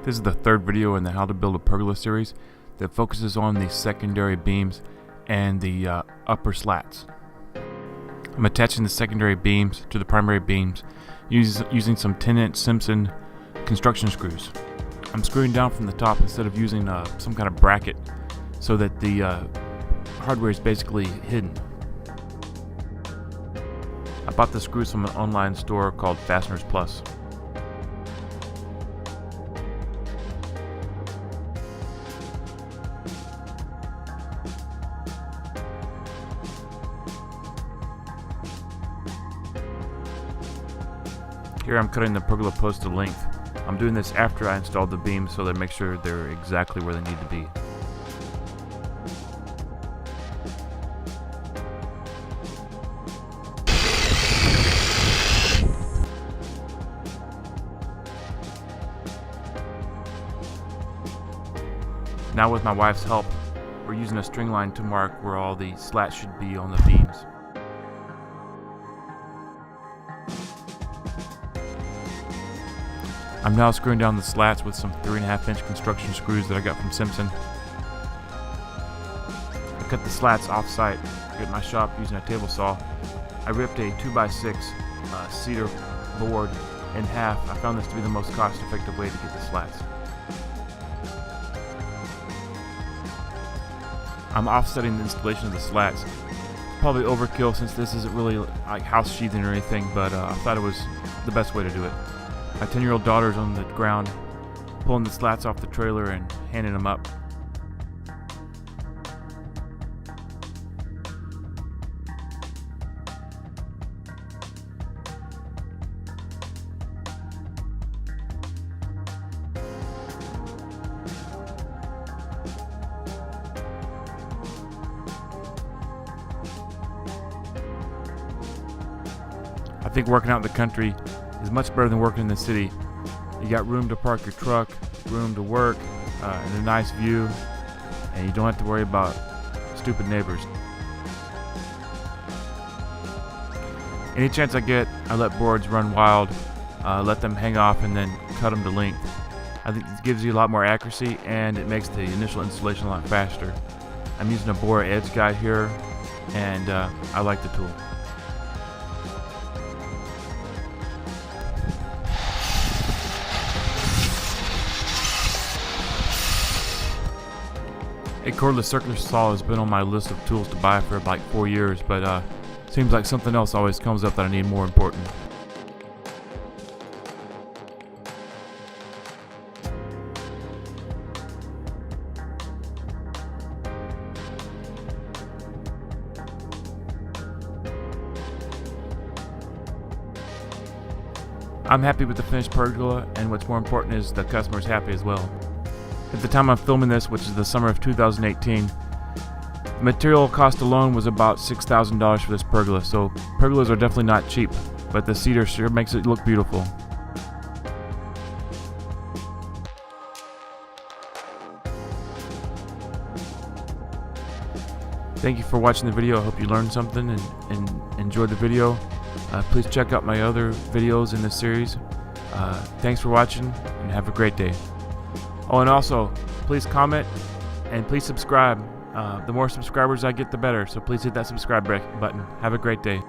This is the third video in the How to Build a Pergola series that focuses on the secondary beams and the upper slats. I'm attaching the secondary beams to the primary beams using some 10-inch Simpson construction screws. I'm screwing down from the top instead of using some kind of bracket so that the hardware is basically hidden. I bought the screws from an online store called Fastners Plus. Here I'm cutting the pergola post to length. I'm doing this after I installed the beams so that I make sure they're exactly where they need to be. Now with my wife's help, we're using a string line to mark where all the slats should be on the beams. I'm now screwing down the slats with some 3.5-inch construction screws that I got from Simpson. I cut the slats off-site at my shop using a table saw. I ripped a 2x6 cedar board in half. I found this to be the most cost-effective way to get the slats. I'm offsetting the installation of the slats. Probably overkill since this isn't really like house sheathing or anything, but I thought it was the best way to do it. My 10-year-old daughter's on the ground pulling the slats off the trailer and handing them up. I think working out in the country is much better than working in the city. You got room to park your truck, room to work, and a nice view, and you don't have to worry about stupid neighbors. Any chance I get, I let boards run wild, let them hang off, and then cut them to length. I think it gives you a lot more accuracy, and it makes the initial installation a lot faster. I'm using a Bora edge guide here, and I like the tool. A cordless circular saw has been on my list of tools to buy for like 4 years, but seems like something else always comes up that I need more important. I'm happy with the finished pergola, and what's more important is the customer's happy as well. At the time I'm filming this, which is the summer of 2018, the material cost alone was about $6,000 for this pergola, so pergolas are definitely not cheap, but the cedar sure makes it look beautiful. Thank you for watching the video. I hope you learned something and enjoyed the video. Please check out my other videos in this series. Thanks for watching, and have a great day. Oh, and also, please comment and please subscribe. The more subscribers I get, the better. So please hit that subscribe button. Have a great day.